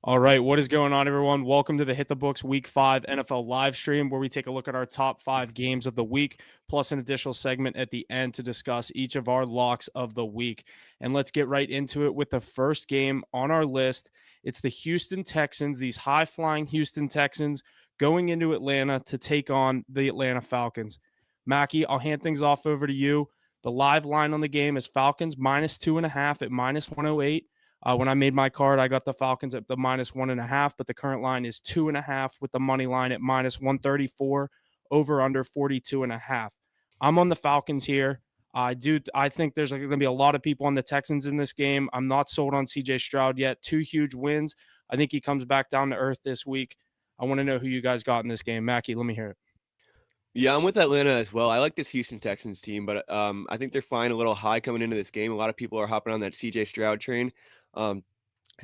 All right, what is going on, everyone? Welcome to the Hit the Books Week 5 NFL live stream, where we take a look at our top 5 games of the week, plus an additional segment at the end to discuss each of our locks of the week. And let's get right into it with the first game on our list. It's the Houston Texans, these high flying Houston Texans, going into Atlanta to take on the Atlanta Falcons. Mackie, I'll hand things off over to you. The live line on the game is Falcons -2.5 at -108. When I made my card, I got the Falcons at the -1.5, but the current line is 2.5 with the money line at -134, over under 42.5. I'm on the Falcons here. I think there's going to be a lot of people on the Texans in this game. I'm not sold on CJ Stroud yet. 2 huge wins. I think he comes back down to earth this week. I want to know who you guys got in this game. Mackie, let me hear it. Yeah, I'm with Atlanta as well. I like this Houston Texans team, but I think they're flying a little high coming into this game. A lot of people are hopping on that CJ Stroud train. Um,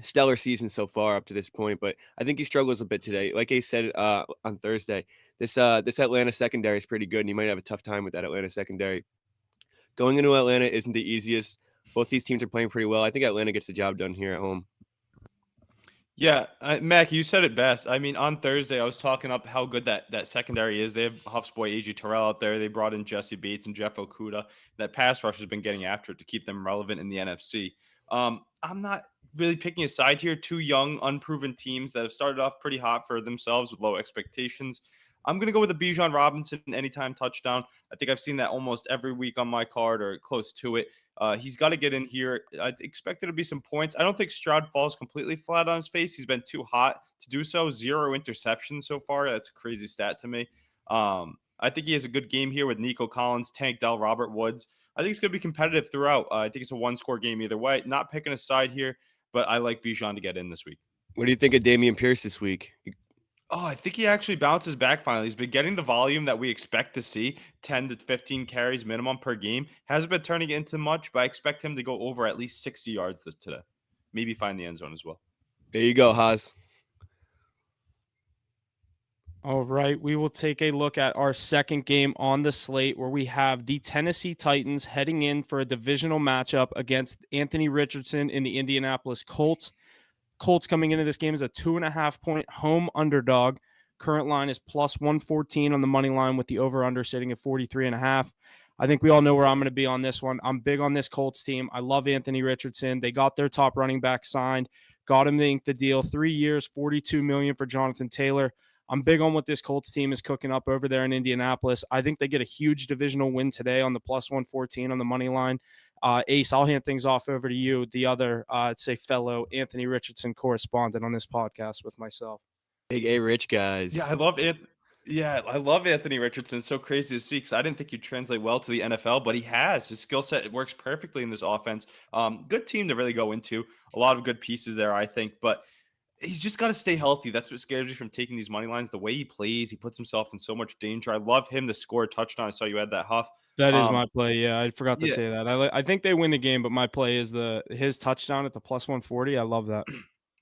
Stellar season so far up to this point, but I think he struggles a bit today. Like Ace said on Thursday, this Atlanta secondary is pretty good, and he might have a tough time with that Atlanta secondary. Going into Atlanta isn't the easiest. Both these teams are playing pretty well. I think Atlanta gets the job done here at home. Yeah, Mac, you said it best. I mean, on Thursday, I was talking up how good that secondary is. They have Huff's boy AJ Terrell out there. They brought in Jesse Bates and Jeff Okuda. That pass rush has been getting after it to keep them relevant in the NFC. I'm not really picking a side here. Two young, unproven teams that have started off pretty hot for themselves with low expectations. I'm going to go with the Bijan Robinson anytime touchdown. I think I've seen that almost every week on my card or close to it. He's got to get in here. I expect there to be some points. I don't think Stroud falls completely flat on his face. He's been too hot to do so. 0 interceptions so far. That's a crazy stat to me. I think he has a good game here with Nico Collins, Tank Dell, Robert Woods. I think it's going to be competitive throughout. I think it's a one-score game either way. Not picking a side here, but I like Bijan to get in this week. What do you think of Damian Pierce this week? Oh, I think he actually bounces back finally. He's been getting the volume that we expect to see, 10 to 15 carries minimum per game. Hasn't been turning it into much, but I expect him to go over at least 60 yards today. Maybe find the end zone as well. There you go, Haas. All right, we will take a look at our second game on the slate, where we have the Tennessee Titans heading in for a divisional matchup against Anthony Richardson in the Indianapolis Colts. Colts coming into this game as a 2.5-point home underdog. Current line is +114 on the money line, with the over-under sitting at 43.5. I think we all know where I'm going to be on this one. I'm big on this Colts team. I love Anthony Richardson. They got their top running back signed, got him to ink the deal. 3 years, $42 million for Jonathan Taylor. I'm big on what this Colts team is cooking up over there in Indianapolis. I think they get a huge divisional win today on the +114 on the money line. Ace, I'll hand things off over to you, the other, I'd say, fellow Anthony Richardson correspondent on this podcast with myself. Big A Rich guys. Yeah, I love it. Yeah, I love Anthony Richardson. It's so crazy to see because I didn't think he'd translate well to the NFL, but he has. His skill set works perfectly in this offense. Good team to really go into. A lot of good pieces there, I think, but he's just got to stay healthy. That's what scares me from taking these money lines. The way he plays, he puts himself in so much danger. I love him to score a touchdown. I saw you had that, Huff. That is Um, my play. Yeah, I forgot to yeah, say that. I think they win the game, but my play is his touchdown at the +140. I love that.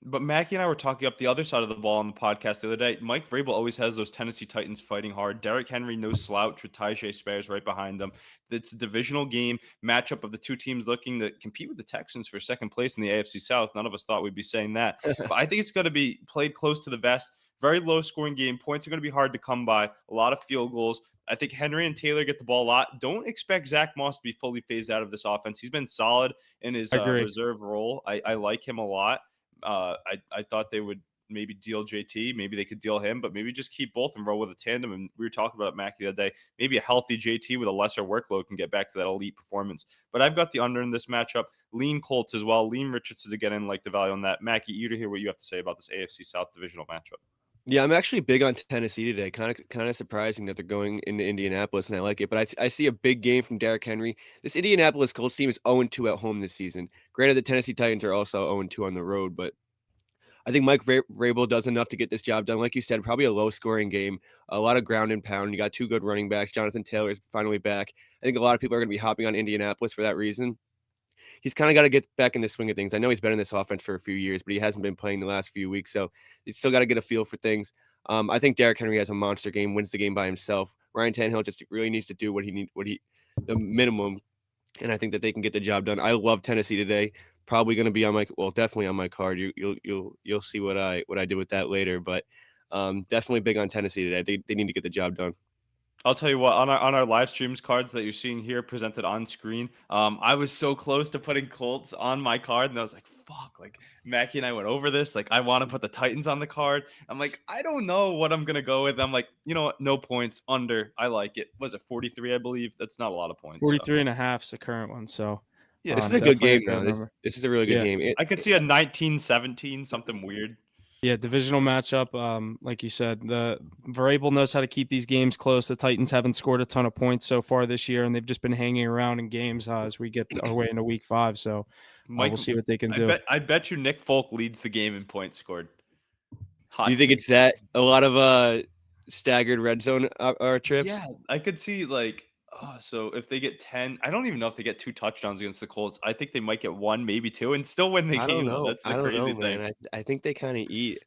but Mackie and I were talking up the other side of the ball on the podcast the other day. Mike Vrabel always has those Tennessee Titans fighting hard. Derrick Henry, no slouch with Tajay Spears right behind them. It's a divisional game matchup of the two teams looking to compete with the Texans for second place in the AFC South. None of us thought we'd be saying that. But I think it's going to be played close to the vest. Very low scoring game. Points are going to be hard to come by. A lot of field goals. I think Henry and Taylor get the ball a lot. Don't expect Zach Moss to be fully phased out of this offense. He's been solid in his I agree. reserve role. I like him a lot. I thought they would maybe deal JT, maybe they could deal him, but maybe just keep both and roll with a tandem. And we were talking about Mac the other day. Maybe a healthy JT with a lesser workload can get back to that elite performance. But I've got the under in this matchup. Lean Colts as well. Lean Richardson to get in, like the value on that. Mackie, you to hear what you have to say about this AFC South divisional matchup. Yeah, I'm actually big on Tennessee today. Kind of surprising that they're going into Indianapolis, and I like it. But I see a big game from Derrick Henry. This Indianapolis Colts team is 0-2 at home this season. Granted, the Tennessee Titans are also 0-2 on the road, but I think Mike Vrabel does enough to get this job done. Like you said, probably a low-scoring game, a lot of ground and pound. You got two good running backs. Jonathan Taylor is finally back. I think a lot of people are going to be hopping on Indianapolis for that reason. He's kind of got to get back in the swing of things. I know he's been in this offense for a few years, but he hasn't been playing the last few weeks, so he's still got to get a feel for things. I think Derrick Henry has a monster game, wins the game by himself. Ryan Tannehill just really needs to do the minimum, and I think that they can get the job done. I love Tennessee today, probably going to be on my definitely on my card. You'll see what I did with that later, but definitely big on Tennessee today. They need to get the job done. I'll tell you what, on our live streams cards that you're seeing here presented on screen, I was so close to putting Colts on my card, and I was like, "Fuck!" Like Mackie and I went over this. Like, I want to put the Titans on the card. I'm like, I don't know what I'm gonna go with. I'm like, you know what? No points under. I like it. Was it 43? I believe that's not a lot of points. So 43 and a half is the current one. So yeah, This is a good definitely a game good now. This number. this is a really good Yeah. game. I could see a 19-17, something weird. Yeah, divisional matchup. Like you said, the Vrabel knows how to keep these games close. The Titans haven't scored a ton of points so far this year, and they've just been hanging around in games as we get our way into week 5. So Mike, we'll see what they can I do. bet you Nick Folk leads the game in points scored. Do you Hot think take. it's that a lot of staggered red zone trips? Yeah, I could see like so if they get 10, I don't even know if they get 2 touchdowns against the Colts. I think they might get 1, maybe 2 and still win the I don't game though. know. That's I the don't know, crazy thing. man. I think they kind of eat.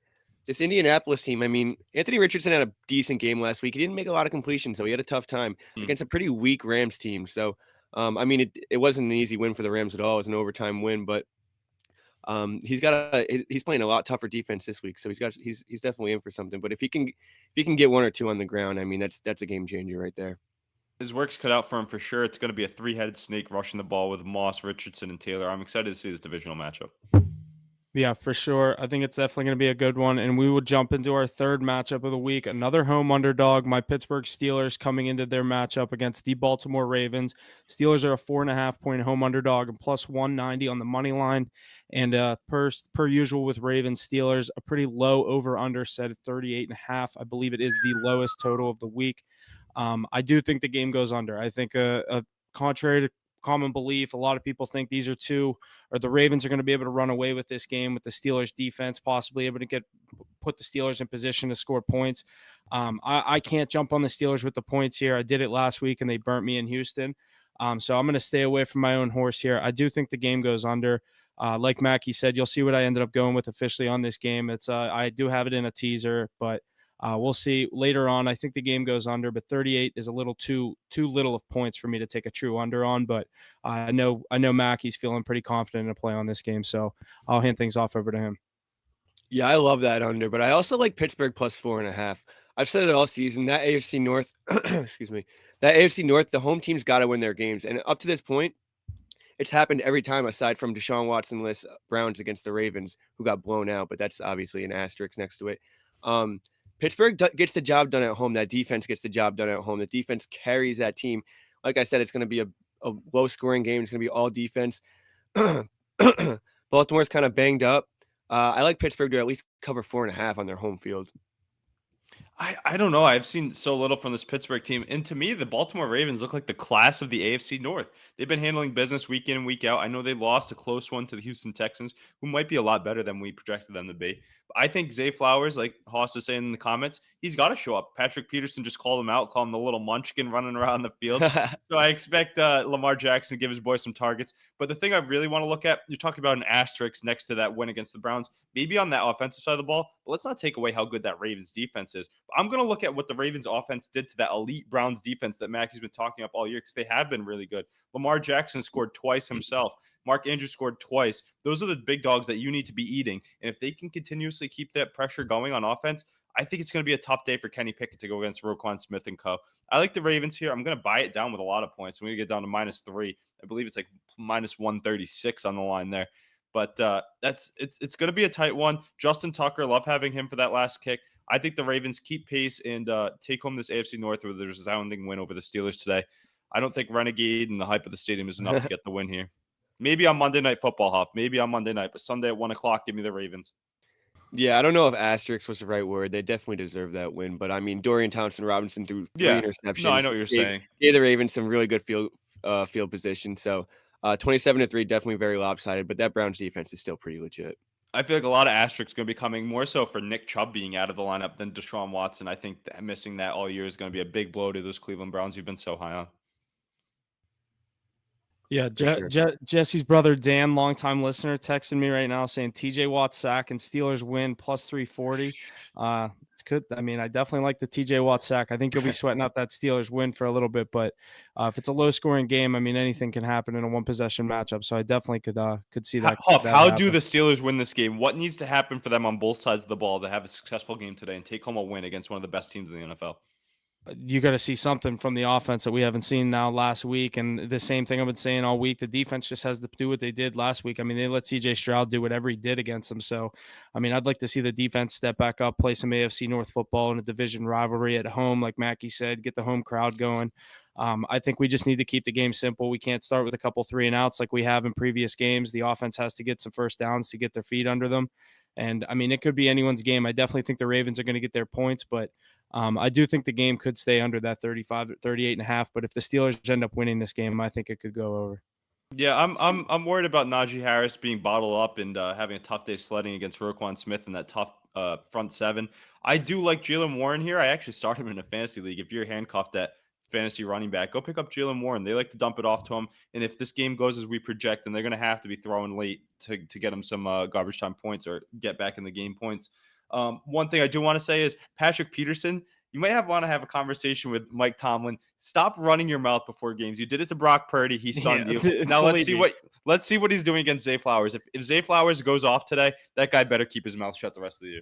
This Indianapolis team, I mean, Anthony Richardson had a decent game last week. He didn't make a lot of completions, so he had a tough time Hmm. against a pretty weak Rams team. So, I mean, it wasn't an easy win for the Rams at all. It was an overtime win, but he's playing a lot tougher defense this week. So he's definitely in for something. But if he can get 1 or 2 on the ground, I mean, that's a game changer right there. His work's cut out for him for sure. It's going to be a three-headed snake rushing the ball with Moss, Richardson, and Taylor. I'm excited to see this divisional matchup. Yeah, for sure. I think it's definitely going to be a good one. And we will jump into our third matchup of the week. Another home underdog, my Pittsburgh Steelers coming into their matchup against the Baltimore Ravens. Steelers are a 4.5-point home underdog and plus 190 on the money line. And per usual with Ravens Steelers, a pretty low over under set at 38.5. I believe it is the lowest total of the week. I do think the game goes under. I think contrary to common belief, a lot of people think these are two or the Ravens are going to be able to run away with this game with the Steelers defense, possibly able to put the Steelers in position to score points. I can't jump on the Steelers with the points here. I did it last week and they burnt me in Houston. So I'm going to stay away from my own horse here. I do think the game goes under. Like Mackie said, you'll see what I ended up going with officially on this game. It's I do have it in a teaser, but we'll see later on. I think the game goes under, but 38 is a little too little of points for me to take a true under on. But I know Mackey's feeling pretty confident in a play on this game, so I'll hand things off over to him. Yeah, I love that under, but I also like Pittsburgh plus 4.5. I've said it all season. That AFC North, excuse me, that AFC North, the home team's got to win their games, and up to this point, it's happened every time aside from Deshaun Watson-less Browns against the Ravens, who got blown out, but that's obviously an asterisk next to it. Pittsburgh gets the job done at home. That defense gets the job done at home. The defense carries that team. Like I said, it's going to be a low-scoring game. It's going to be all defense. Baltimore's kind of banged up. I like Pittsburgh to at least cover 4.5 on their home field. I don't know. I've seen so little from this Pittsburgh team. And to me, the Baltimore Ravens look like the class of the AFC North. They've been handling business week in and week out. I know they lost a close one to the Houston Texans, who might be a lot better than we projected them to be. But I think Zay Flowers, like Haas is saying in the comments, he's got to show up. Patrick Peterson just called him out, called him the little munchkin running around the field. So I expect Lamar Jackson to give his boy some targets. But the thing I really want to look at, you're talking about an asterisk next to that win against the Browns, maybe on that offensive side of the ball, but let's not take away how good that Ravens defense is. I'm going to look at what the Ravens offense did to that elite Browns defense that Mackey's been talking up all year because they have been really good. Lamar Jackson scored twice himself. Mark Andrews scored twice. Those are the big dogs that you need to be eating. And if they can continuously keep that pressure going on offense, I think it's going to be a tough day for Kenny Pickett to go against Roquan Smith and co. I like the Ravens here. I'm going to buy it down with a lot of points. I'm going to get down to -3. I believe it's like -136 on the line there. But it's going to be a tight one. Justin Tucker, love having him for that last kick. I think the Ravens keep pace and take home this AFC North with a resounding win over the Steelers today. I don't think Renegade and the hype of the stadium is enough to get the win here. Maybe on Monday Night Football, Huff. Maybe on Monday night, but Sunday at 1 o'clock, give me the Ravens. Yeah, I don't know if asterisk was the right word. They definitely deserve that win. But I mean, Dorian Thompson-Robinson threw 3 interceptions. No, I know what you're saying. Gave the Ravens some really good field position. So 27-3, definitely very lopsided. But that Browns defense is still pretty legit. I feel like a lot of asterisks going to be coming more so for Nick Chubb being out of the lineup than Deshaun Watson. I think that missing that all year is going to be a big blow to those Cleveland Browns you've been so high on. Yeah, for sure. Jesse's brother Dan, longtime listener, texting me right now saying TJ Watt sack and Steelers win plus 340. It's good. I mean, I definitely like the TJ Watt sack. I think you'll be sweating out that Steelers win for a little bit, but if it's a low scoring game, I mean, anything can happen in a one possession matchup. So I definitely could see that Huff, that how do happen. the Steelers win this game? What needs to happen for them on both sides of the ball to have a successful game today and take home a win against one of the best teams in the NFL? You got to see something from the offense that we haven't seen now last week. And the same thing I've been saying all week. The defense just has to do what they did last week. I mean, they let CJ Stroud do whatever he did against them. So, I mean, I'd like to see the defense step back up, play some AFC North football in a division rivalry at home, like Mackey said, get the home crowd going. I think we just need to keep the game simple. We can't start with a couple 3-and-outs like we have in previous games. The offense has to get some first downs to get their feet under them. And I mean, it could be anyone's game. I definitely think the Ravens are going to get their points, but I do think the game could stay under that 35, 38.5. But if the Steelers end up winning this game, I think it could go over. Yeah, I'm worried about Najee Harris being bottled up and having a tough day sledding against Roquan Smith and that tough front seven. I do like Jalen Warren here. I actually started him in a fantasy league. If you're handcuffed at fantasy running back, go pick up Jalen Warren. They like to dump it off to him. And if this game goes as we project, then they're going to have to be throwing late to get him some garbage time points or get back in the game points. One thing I do want to say is Patrick Peterson. You might want to have a conversation with Mike Tomlin. Stop running your mouth before games. You did it to Brock Purdy. He sunned you. Now let's see what he's doing against Zay Flowers. If Zay Flowers goes off today, that guy better keep his mouth shut the rest of the year.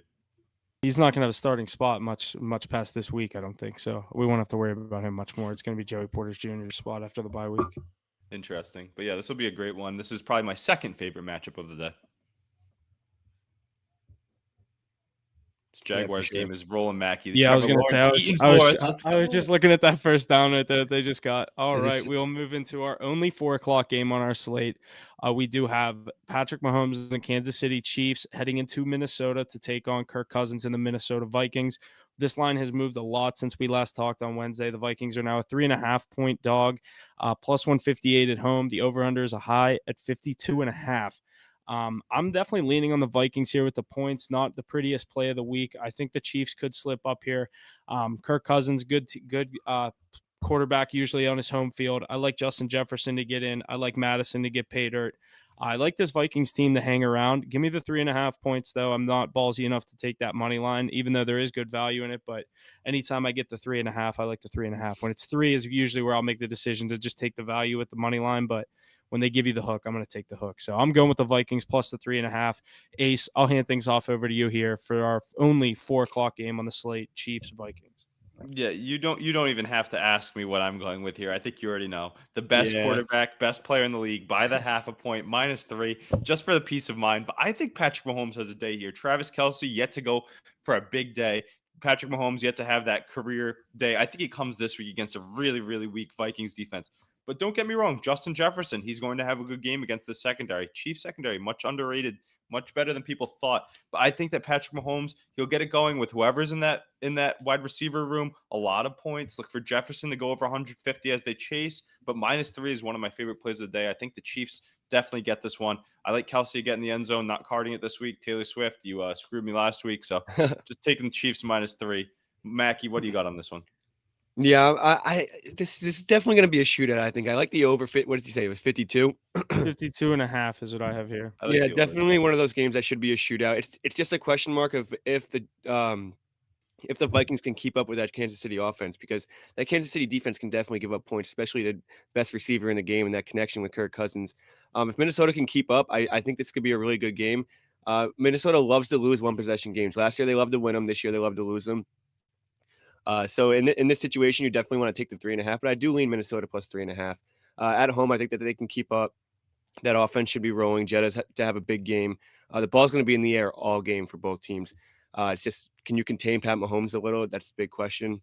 He's not going to have a starting spot much past this week, I don't think. So we won't have to worry about him much more. It's going to be Joey Porter Jr.'s spot after the bye week. Interesting. But yeah, this will be a great one. This is probably my second favorite matchup of the day. This Jaguars game is rolling Mackey. Yeah, I was going to say, I was just looking at that first down right there that they just got. All right, we'll move into our only 4:00 game on our slate. We do have Patrick Mahomes and the Kansas City Chiefs heading into Minnesota to take on Kirk Cousins and the Minnesota Vikings. This line has moved a lot since we last talked on Wednesday. The Vikings are now a 3.5-point dog, plus 158 at home. The over-under is a high at 52.5. I'm definitely leaning on the Vikings here with the points. Not the prettiest play of the week. I think the Chiefs could slip up here. Kirk Cousins, good quarterback usually on his home field. I like Justin Jefferson to get in. I like Madison to get pay dirt. I like this Vikings team to hang around. Give me the 3.5 points, though. I'm not ballsy enough to take that money line, even though there is good value in it. But anytime I get the 3.5, I like the 3.5. When it's 3 is usually where I'll make the decision to just take the value with the money line. But when they give you the hook, I'm going to take the hook. So I'm going with the Vikings plus the 3.5. Ace, I'll hand things off over to you here for our only 4:00 game on the slate, Chiefs Vikings. Yeah, you don't even have to ask me what I'm going with here. I think you already know. The best quarterback, best player in the league by the half a point, -3, just for the peace of mind. But I think Patrick Mahomes has a day here. Travis Kelce yet to go for a big day. Patrick Mahomes yet to have that career day. I think he comes this week against a really, really weak Vikings defense. But don't get me wrong, Justin Jefferson, he's going to have a good game against the secondary. Chiefs secondary, much underrated, much better than people thought. But I think that Patrick Mahomes, he'll get it going with whoever's in that wide receiver room. A lot of points. Look for Jefferson to go over 150 as they chase. But -3 is one of my favorite plays of the day. I think the Chiefs definitely get this one. I like Kelce to get in the end zone, not carding it this week. Taylor Swift, you screwed me last week. So just taking the Chiefs -3. Mackie, what do you got on this one? Yeah, this is definitely going to be a shootout. I think I like the over. What did you say? It was 52. 52.5 is what I have here. I like Yeah, the over. definitely one of those games that should be a shootout. It's just a question mark of if the Vikings can keep up with that Kansas City offense, because that Kansas City defense can definitely give up points, especially the best receiver in the game and that connection with Kirk Cousins. If Minnesota can keep up, I think this could be a really good game. Minnesota loves to lose one possession games. Last year they loved to win them. This year they love to lose them. So in this situation, you definitely want to take the 3.5, but I do lean Minnesota plus 3.5. At home, I think that they can keep up. That offense should be rolling. Jett to have a big game. The ball's going to be in the air all game for both teams. It's just, can you contain Pat Mahomes a little? That's the big question.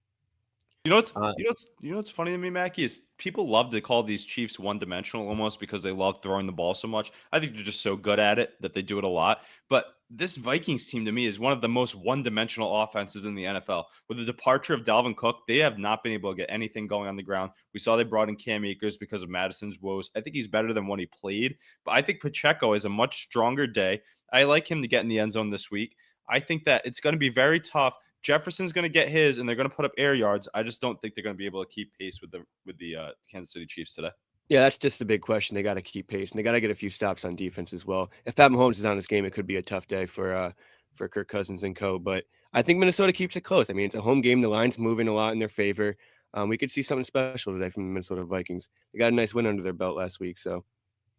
What's funny to me, Mackie, is people love to call these Chiefs one-dimensional almost because they love throwing the ball so much. I think they're just so good at it that they do it a lot. But this Vikings team to me is one of the most one-dimensional offenses in the NFL. With the departure of Dalvin Cook, they have not been able to get anything going on the ground. We saw they brought in Cam Akers because of Madison's woes. I think he's better than when he played, but I think Pacheco is a much stronger day. I like him to get in the end zone this week. I think that it's going to be very tough. Jefferson's going to get his, and they're going to put up air yards. I just don't think they're going to be able to keep pace with the Kansas City Chiefs today. Yeah, that's just the big question. They got to keep pace, and they got to get a few stops on defense as well. If Pat Mahomes is on this game, it could be a tough day for Kirk Cousins and co. But I think Minnesota keeps it close. I mean, it's a home game. The line's moving a lot in their favor. We could see something special today from the Minnesota Vikings. They got a nice win under their belt last week, so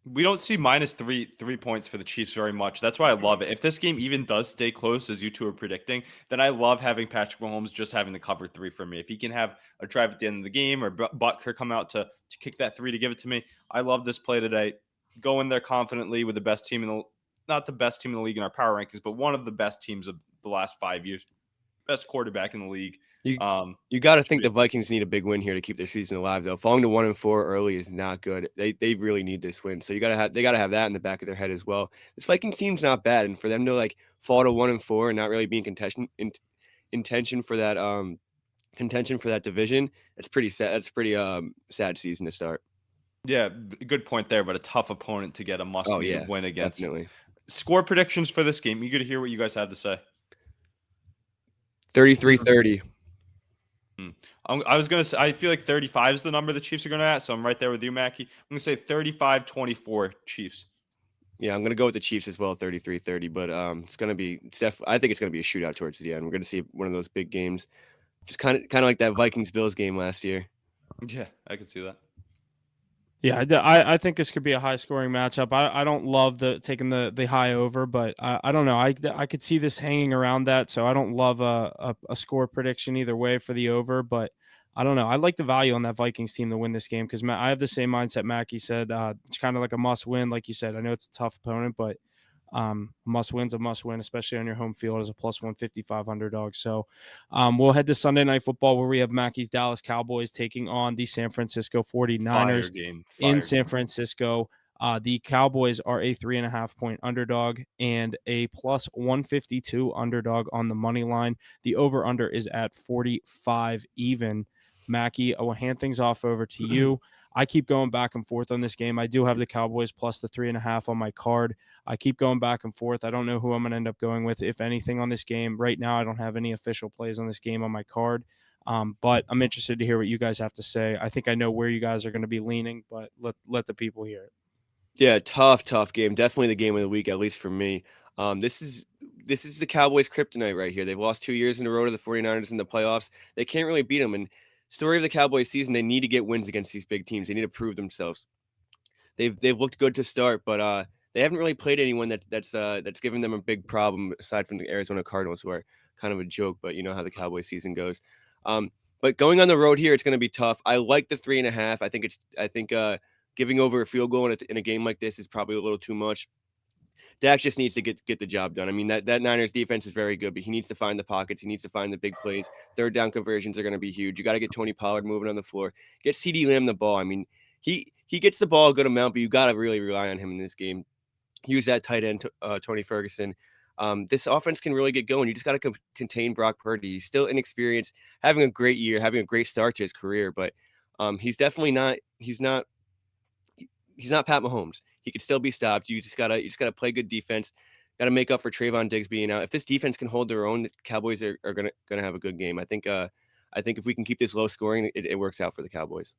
We don't see minus three points for the Chiefs very much. That's why I love it. If this game even does stay close, as you two are predicting, then I love having Patrick Mahomes just having the cover three for me. If he can have a drive at the end of the game or Butker come out to kick that three to give it to me, I love this play today. Go in there confidently with the best team in the not the best team in the league in our power rankings, but one of the best teams of the last 5 years, best quarterback in the league. you Um, you got to should think be the Vikings need a big win here to keep their season alive. Though falling to 1-4 early is not good. They really need this win, so they got to have that in the back of their head as well. This Vikings team's not bad, and for them to like fall to 1-4 and not really be in intention for that contention for that division, it's pretty sad. That's pretty sad season to start. yeah, good point there, but a tough opponent to get a Oh must-win yeah, win against. definitely. Score predictions for this game. Eager to hear what you guys have to say. 33-30. I was going to say, I feel like 35 is the number the Chiefs are going to at, so I'm right there with you, Mackie. I'm going to say 35-24 Chiefs. Yeah, I'm gonna go with the Chiefs as well, 33-30. But I think it's gonna be a shootout towards the end. We're gonna see one of those big games, just kind of like that Vikings Bills game last year. Yeah, I can see that. Yeah, I think this could be a high scoring matchup. I don't love taking the high over, but I don't know. I could see this hanging around that, so I don't love a score prediction either way for the over, but I don't know. I like the value on that Vikings team to win this game because I have the same mindset Mackie said. It's kind of like a must win, like you said. I know it's a tough opponent, but must win's a must win, especially on your home field as a plus 155 underdog. So we'll head to Sunday Night Football where we have Mackey's Dallas Cowboys taking on the San Francisco 49ers in San Francisco. The Cowboys are a 3.5-point underdog and a plus 152 underdog on the money line. The over under is at 45 even. Mackie, I will hand things off over to you. I keep going back and forth on this game. I do have the Cowboys plus the 3.5 on my card. I keep going back and forth. I don't know who I'm going to end up going with, if anything, on this game. Right now, I don't have any official plays on this game on my card. But I'm interested to hear what you guys have to say. I think I know where you guys are going to be leaning, but let the people hear it. Yeah, tough game. Definitely the game of the week, at least for me. This is the Cowboys' kryptonite right here. They've lost 2 years in a row to the 49ers in the playoffs. They can't really beat them. And story of the Cowboys season, they need to get wins against these big teams. They need to prove themselves. They've looked good to start, but they haven't really played anyone that's given them a big problem aside from the Arizona Cardinals, who are kind of a joke. But you know how the Cowboys season goes. But going on the road here, it's going to be tough. I like the 3.5. I think giving over a field goal in a game like this is probably a little too much. Dak just needs to get the job done. I mean, that Niners defense is very good, but he needs to find the pockets. He needs to find the big plays. Third down conversions are going to be huge. You got to get Tony Pollard moving on the floor. Get CeeDee Lamb the ball. I mean, he gets the ball a good amount, but you got to really rely on him in this game. Use that tight end, Tony Ferguson. This offense can really get going. You just got to contain Brock Purdy. He's still inexperienced, having a great year, having a great start to his career, but he's definitely not. He's not Pat Mahomes. He could still be stopped. You just gotta play good defense. Got to make up for Trayvon Diggs being out. If this defense can hold their own, the Cowboys are gonna have a good game. I think if we can keep this low scoring, it works out for the Cowboys.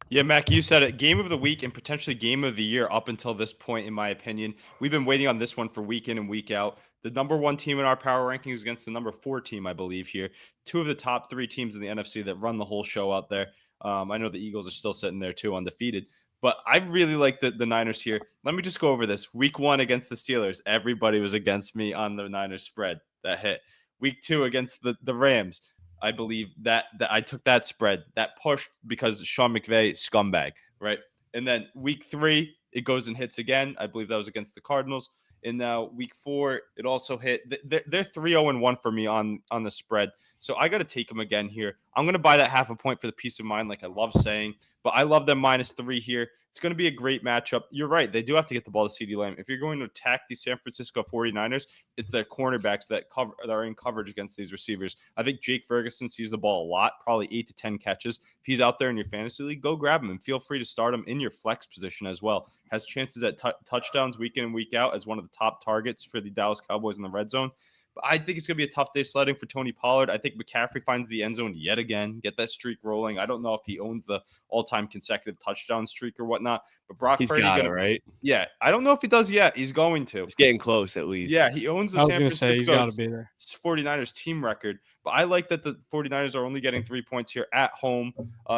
Yeah, Mac, you said it. Game of the week and potentially game of the year up until this point, in my opinion. We've been waiting on this one for week in and week out. The number one team in our power rankings against the number 4 team, I believe, here. 2 of the top 3 teams in the NFC that run the whole show out there. I know the Eagles are still sitting there, too, undefeated. But I really like the Niners here. Let me just go over this. Week 1 against the Steelers, everybody was against me on the Niners spread. That hit. Week 2 against the Rams. I believe that I took that spread, that pushed because Sean McVay, scumbag, right? And then week 3, it goes and hits again. I believe that was against the Cardinals. And now week 4, it also hit. They're 3-0-1 for me on the spread. So I got to take them again here. I'm going to buy that half a point for the peace of mind, like I love saying. But I love them -3 here. It's going to be a great matchup. You're right. They do have to get the ball to CeeDee Lamb. If you're going to attack the San Francisco 49ers, it's their cornerbacks that are in coverage against these receivers. I think Jake Ferguson sees the ball a lot, probably 8 to 10 catches. If he's out there in your fantasy league, go grab him and feel free to start him in your flex position as well. Has chances at touchdowns week in and week out as one of the top targets for the Dallas Cowboys in the red zone. But I think it's going to be a tough day sledding for Tony Pollard. I think McCaffrey finds the end zone yet again, get that streak rolling. I don't know if he owns the all-time consecutive touchdown streak or whatnot, but Brock He's Purdy got going it, to right? yeah, I don't know if he does yet. He's going to. It's getting close at least. Yeah, he owns the I was San going to say he's Francisco got to be there. 49ers team record, but I like that the 49ers are only getting 3 points here at home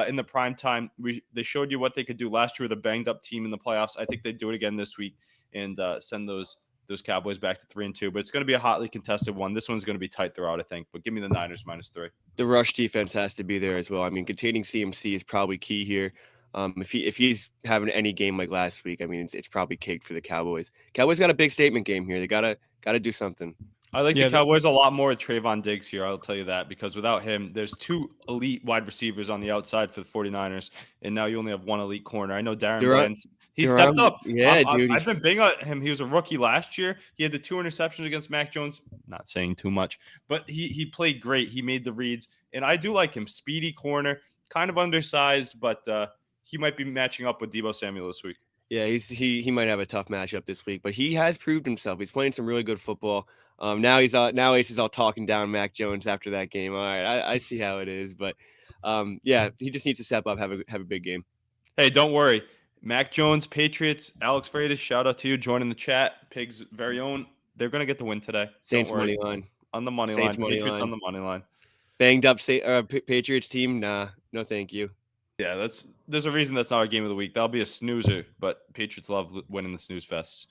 in the prime time. They showed you what they could do last year with a banged up team in the playoffs. I think they do it again this week and send those Cowboys back to 3-2. But it's going to be a hotly contested one. This one's going to be tight throughout, I think. But give me the Niners -3. The rush defense has to be there as well. I mean, containing CMC is probably key here. If he's having any game like last week, I mean, it's probably cake for the Cowboys. Cowboys got a big statement game here. They gotta do something. I like the Cowboys a lot more with Trayvon Diggs here, I'll tell you that, because without him, there's 2 elite wide receivers on the outside for the 49ers, and now you only have 1 elite corner. I know Darren Bland, he stepped up. Yeah, dude. I've been big on him. He was a rookie last year. He had the 2 interceptions against Mac Jones. Not saying too much, but he played great. He made the reads, and I do like him. Speedy corner, kind of undersized, but he might be matching up with Deebo Samuel this week. Yeah, he might have a tough matchup this week, but he has proved himself. He's playing some really good football. Now Ace is all talking down Mac Jones after that game. All right, I see how it is, but yeah, he just needs to step up, have a big game. Hey, don't worry, Mac Jones, Patriots, Alex Freitas, shout out to you joining the chat. Pig's very own. They're gonna get the win today. Saints money line on the money line. Patriots on the money line. Banged up Patriots team. Nah, no, thank you. Yeah, there's a reason that's not our game of the week. That'll be a snoozer, but Patriots love winning the snooze fests.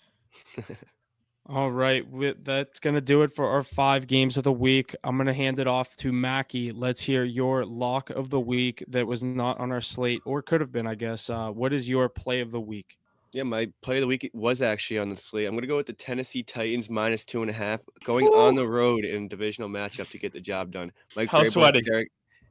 All right, that's going to do it for our 5 games of the week. I'm going to hand it off to Mackie. Let's hear your lock of the week that was not on our slate, or could have been, I guess. What is your play of the week? Yeah, my play of the week was actually on the slate. I'm going to go with the Tennessee Titans -2.5, going on the road in a divisional matchup to get the job done. How sweaty.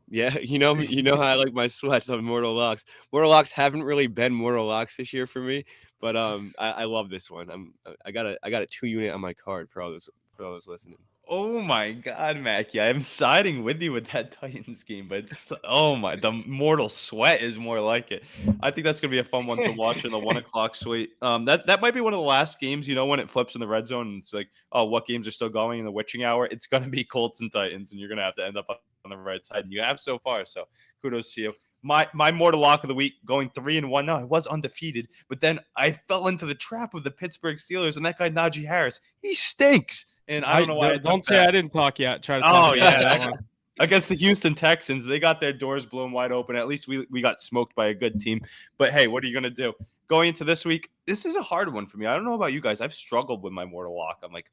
Yeah, you know how I like my sweats on Mortal Locks. Mortal Locks haven't really been Mortal Locks this year for me, but I love this one. I got a 2-unit on my card for all those listening. Oh my God, Mackie, I'm siding with you with that Titans game, but the mortal sweat is more like it. I think that's gonna be a fun one to watch in the 1 o'clock slate. That might be one of the last games, when it flips in the red zone and it's like, oh, what games are still going in the witching hour? It's gonna be Colts and Titans, and you're gonna have to end up on the right side, and you have so far. So kudos to you. My mortal lock of the week, going 3-1. Now I was undefeated, but then I fell into the trap of the Pittsburgh Steelers, and that guy Najee Harris, he stinks. And I don't know why. Don't say I didn't talk yet. Try to talk that one. Against the Houston Texans, they got their doors blown wide open. At least we got smoked by a good team. But hey, what are you gonna do? Going into this week, this is a hard one for me. I don't know about you guys. I've struggled with my mortal lock. I'm like,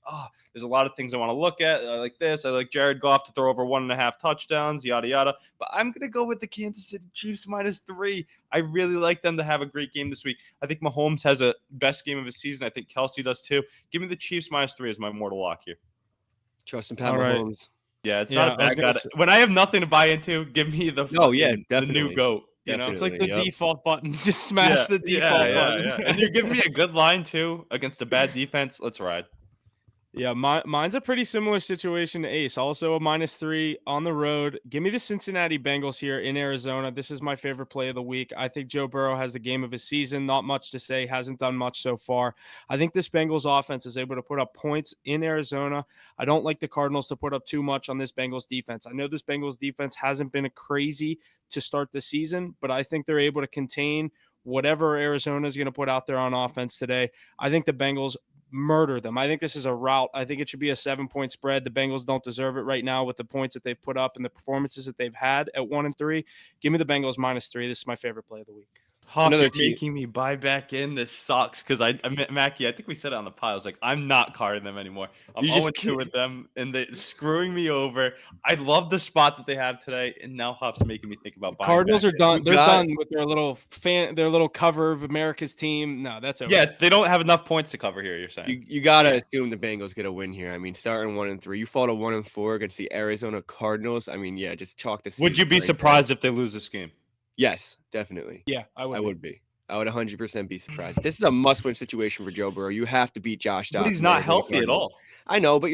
there's a lot of things I want to look at. I like this. I like Jared Goff to throw over 1.5 touchdowns, yada, yada. But I'm going to go with the Kansas City Chiefs -3. I really like them to have a great game this week. I think Mahomes has a best game of his season. I think Kelsey does too. Give me the Chiefs -3 as my mortal lock here. Trust in Pat Mahomes. Yeah, it's not a bad guy. When I have nothing to buy into, give me the new GOAT. It's like the default button. Just smash the default button. Yeah. And you're giving me a good line too against a bad defense. Let's ride. Yeah, mine's a pretty similar situation to Ace. Also a -3 on the road. Give me the Cincinnati Bengals here in Arizona. This is my favorite play of the week. I think Joe Burrow has the game of his season. Not much to say. Hasn't done much so far. I think this Bengals offense is able to put up points in Arizona. I don't like the Cardinals to put up too much on this Bengals defense. I know this Bengals defense hasn't been crazy to start the season, but I think they're able to contain whatever Arizona is going to put out there on offense today. I think the Bengals murder them. I think this is a rout. I think it should be a 7-point spread. The Bengals don't deserve it right now with the points that they've put up and the performances that they've had at 1-3. Give me the Bengals -3. This is my favorite play of the week. You're making me buy back in. This sucks because Mackie, I think we said it on the pod. I was like, I'm not carding them anymore. I'm 0-2 with them, and they're screwing me over. I love the spot that they have today, and now Hop's making me think about buying. Cardinals are done. They're done with their little cover of America's team. No, that's over. Yeah, they don't have enough points to cover here. You're saying you gotta assume the Bengals get a win here. I mean, starting 1-3, you fall to 1-4 against the Arizona Cardinals. I mean, yeah, just chalk the. Would you be surprised if they lose this game? Yes, definitely. Yeah, I would. be. I would 100% be surprised. This is a must-win situation for Joe Burrow. You have to beat Josh But Dobbs. he's and not the Arizona healthy at Cardinals. all. I know, but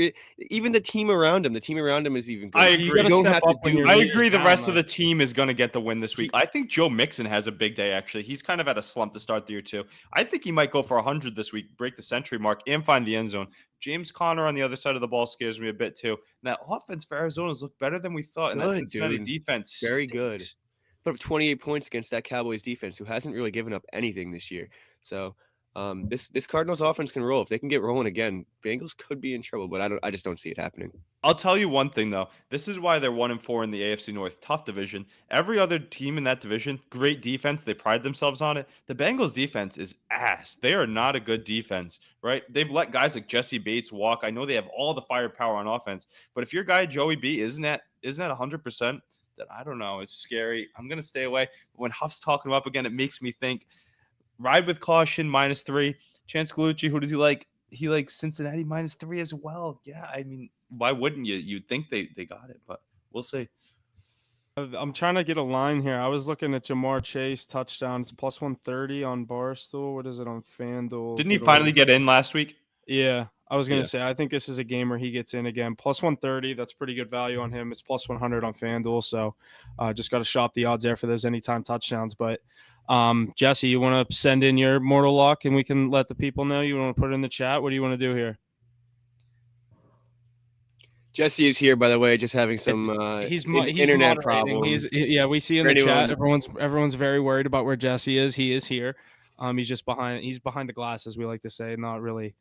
even the team around him is even good. I You agree. got to You don't step have to up when do. you're I leading agree. The down, rest though. of the team is going to get the win this week. I think Joe Mixon has a big day, actually. He's kind of at a slump to start the year, too. I think he might go for 100 this week, break the century mark, and find the end zone. James Conner on the other side of the ball scares me a bit, too. And that offense for Arizona's looked better than we thought, and that Good, Cincinnati dude. defense Very good. stinks. Put up 28 points against that Cowboys defense, who hasn't really given up anything this year. So this Cardinals offense can roll. If they can get rolling again, Bengals could be in trouble, but I just don't see it happening. I'll tell you one thing though. This is why they're 1-4 in the AFC North. Tough division. Every other team in that division, great defense. They pride themselves on it. The Bengals defense is ass. They are not a good defense, right? They've let guys like Jesse Bates walk. I know they have all the firepower on offense, but if your guy Joey B isn't at 100%, then I don't know. It's scary. I'm gonna stay away. When Huff's talking him up again, it makes me think. Ride with caution, -3. Chance Galucci, who does he like? He likes Cincinnati -3 as well. Yeah, I mean, why wouldn't you? You'd think they got it, but we'll see. I'm trying to get a line here. I was looking at Jamar Chase touchdown. It's +130 on Barstool. What is it on FanDuel? Didn't he Good finally old- get in last week? Yeah, I was gonna Yeah. say. I think this is a game where he gets in again. +130. That's pretty good value on him. It's +100 on FanDuel. So, just got to shop the odds there for those anytime touchdowns. But, Jesse, you want to send in your mortal lock and we can let the people know? You want to put it in the chat? What do you want to do here? Jesse is here, by the way, just having some He's internet moderating. problems. We see in For the chat anyone- everyone's very worried about where Jesse is. He is here. He's behind the glass, as we like to say, not really.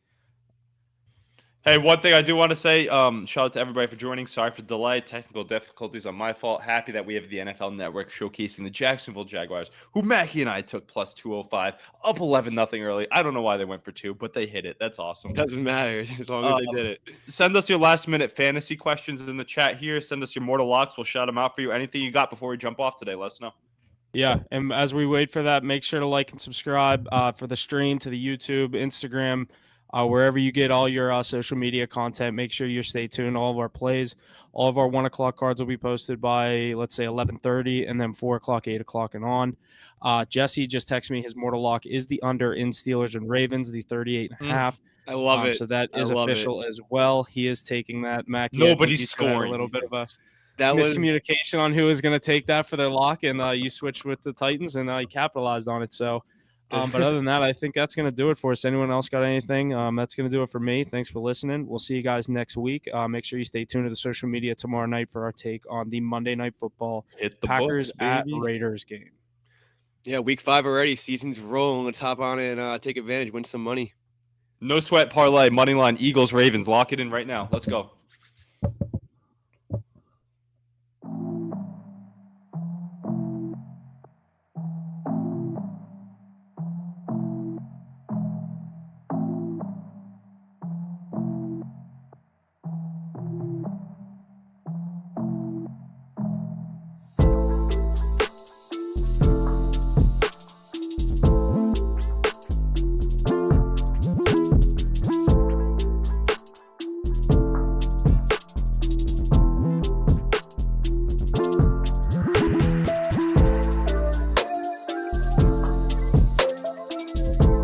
Hey, one thing I do want to say, shout out to everybody for joining. Sorry for the delay. Technical difficulties on my fault. Happy that we have the NFL Network showcasing the Jacksonville Jaguars, who Mackie and I took +205, up 11-0 early. I don't know why they went for 2, but they hit it. That's awesome. Doesn't matter as long as they did it. Send us your last-minute fantasy questions in the chat here. Send us your mortal locks. We'll shout them out for you. Anything you got before we jump off today, let us know. Yeah, and as we wait for that, make sure to like and subscribe for the stream to the YouTube, Instagram, wherever you get all your social media content. Make sure you stay tuned. All of our plays, all of our 1 o'clock cards will be posted by, let's say, 11:30, and then 4 o'clock, 8 o'clock, and on. Jesse just texted me his mortal lock is the under in Steelers and Ravens, the 38.5. I love it. So that is official as well. He is taking that. Mackie, Nobody's scoring. a little bit of a That was miscommunication on who is going to take that for their lock, and you switched with the Titans, and you capitalized on it. So, but other than that, I think that's going to do it for us. Anyone else got anything? That's going to do it for me. Thanks for listening. We'll see you guys next week. Make sure you stay tuned to the social media tomorrow night for our take on the Monday Night Football Hit the Packers books, at baby. Raiders game. Yeah, week 5 already. Season's rolling. Let's hop on it and take advantage, win some money. No sweat parlay, money line, Eagles, Ravens. Lock it in right now. Let's go.